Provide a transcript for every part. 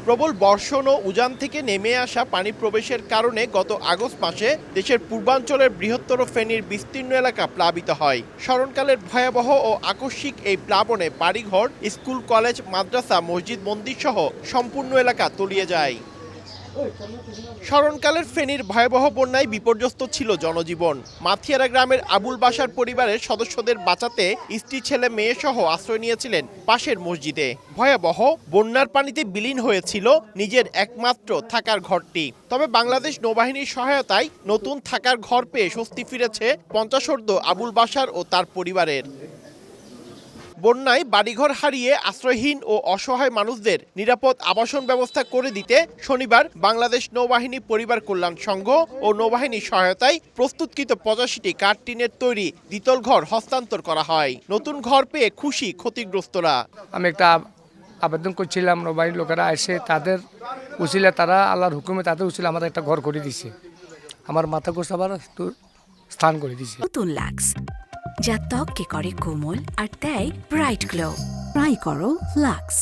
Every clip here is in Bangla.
প্রবল বর্ষণ ও উজান থেকে নেমে আসা পানি প্রবেশের কারণে গত আগস্ট মাসে দেশের পূর্বাঞ্চলের বৃহত্তর ফেনীর বিস্তীর্ণ এলাকা প্লাবিত হয়। স্মরণকালের ভয়াবহ ও আকস্মিক এই প্লাবনে বাড়িঘর, স্কুল, কলেজ, মাদ্রাসা, মসজিদ, মন্দির সহ সম্পূর্ণ এলাকা তলিয়ে যায়। স্মরণকালের ফেনীর ভয়াবহ বন্যায় বিপর্যস্ত ছিল জনজীবন। মাথিয়ারা গ্রামের আবুল বাশার পরিবারের সদস্যদের বাঁচাতে স্ত্রী, ছেলে, মেয়ে সহ আশ্রয় নিয়েছিলেন পাশের মসজিদে। ভয়াবহ বন্যার পানিতে বিলীন হয়েছিল নিজের একমাত্র থাকার ঘরটি। তবে বাংলাদেশ নৌবাহিনীর সহায়তায় নতুন থাকার ঘর পেয়ে স্বস্তি ফিরেছে 50 আবুল বাশার ও তার পরিবারের। বন্যায় বাড়িঘর হারিয়ে আশ্রয়হীন ও অসহায় মানুষদের নিরাপদ আবাসন ব্যবস্থা করে দিতে শনিবার বাংলাদেশ নৌবাহিনী পরিবার কল্যাণ সংঘ ও নৌবাহিনীর সহায়তায় প্রস্তুতকৃত 85টি কাঠ টিনের তৈরি দ্বিতল ঘর হস্তান্তর করা হয়। নতুন ঘর পেয়ে খুশি ক্ষতিগ্রস্তরা। আমি একটা আবেদন করছিলাম, নৌবাহিনীর লোকেরা এসে তাদের উচিলে, তারা আল্লাহর হুকুমে তাদের উচিলে আমাদের একটা ঘর করে দিছে। আমার মাথা গোসা আবার একটু স্থান করে দিছে। নতুন লাক্স, যা ত্বককে করে কোমল আর দেয় ব্রাইট গ্লো। ট্রাই করো লাক্স।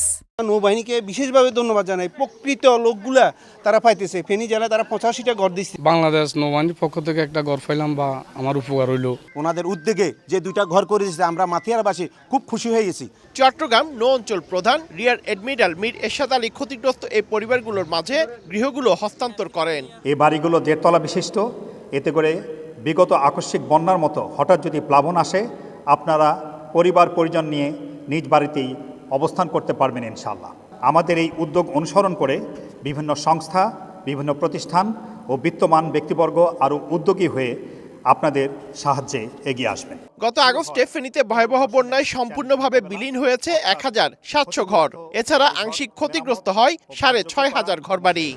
নৌবাহিনীকে বিশেষভাবে ধন্যবাদ জানাই। প্রকৃত লোকগুলা তারা পাইতেছে। ফেনী জেলায় তারা 85টা ঘর দিচ্ছে। বাংলাদেশ নৌবাহিনীর পক্ষ থেকে একটা ঘর পাইলাম, বা আমার উপকার হইল। ওনাদের উদ্যোগে যে 2টা ঘর করে দিয়েছে, আমরা মাথিয়ারবাসী খুব খুশি হয়ে গেছি। চট্টগ্রাম নৌ অঞ্চল প্রধান রিয়ার অ্যাডমিরাল মীর এরশাদ আলী ক্ষতিগ্রস্ত এই পরিবারগুলোর মাঝে গৃহগুলো হস্তান্তর করেন। এই বাড়িগুলো 1.5 তলা বিশিষ্ট। এতে করে বিগত আকস্মিক বন্যার মতো হঠাৎ যদি প্লাবন আসে, আপনারা পরিবার পরিজন নিয়ে নিজ বাড়িতেই অবস্থান করতে পারবেন ইনশাআল্লাহ। আমাদের এই উদ্যোগ অনুসরণ করে বিভিন্ন সংস্থা, বিভিন্ন প্রতিষ্ঠান ও বিত্তমান ব্যক্তিবর্গ আরও উদ্যোগী হয়ে আপনাদের সাহায্যে এগিয়ে আসবেন। গত আগস্টে ফেনীতে ভয়াবহ বন্যায় সম্পূর্ণভাবে বিলীন হয়েছে 1700 ঘর। এছাড়া আংশিক ক্ষতিগ্রস্ত হয় 6500 ঘরবাড়ি।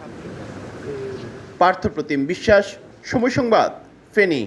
পার্থপ্রতিম বিশ্বাস, সময় সংবাদ, ফেনী।